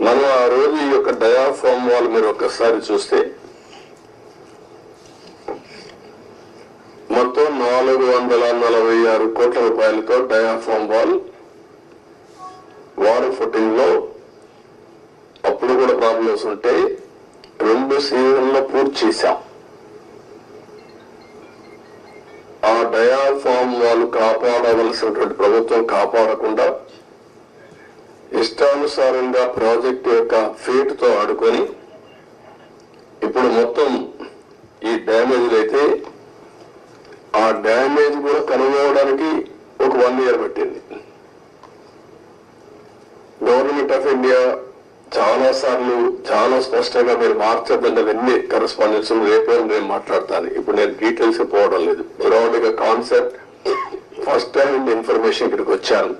మనం ఆ రోజు ఈ యొక్క డయాఫామ్ వాల్ మీరు ఒక్కసారి చూస్తే మొత్తం 446 కోట్ల రూపాయలతో డయాఫామ్ వాల్ వాటర్ ఫుటింగ్ లో అప్పుడు కూడా ప్రాబ్లమ్స్ ఉంటే 2 సీజన్లో పూర్తి చేశాం. ఆ డయాఫామ్ వాల్ కాపాడవలసినటువంటి ప్రభుత్వం కాపాడకుండా ఇష్టానుసారంగా ప్రాజెక్టు యొక్క ఫేట్ తో ఆడుకొని ఇప్పుడు మొత్తం ఈ డ్యామేజ్ అయితే ఆ డ్యామేజ్ కూడా కనుగొనడానికి ఒక 1 year పట్టింది. గవర్నమెంట్ ఆఫ్ ఇండియా చాలా సార్లు చాలా స్పష్టంగా మీరు మార్చద్దండి, అవన్నీ కరెస్పాండెన్స్ రేపే నేను మాట్లాడతాను. ఇప్పుడు నేను డీటెయిల్స్ పోవడం లేదు. బ్రాడ్ గా కాన్సెప్ట్ ఫస్ట్ టైం ఇన్ఫర్మేషన్ ఇక్కడికి వచ్చాను.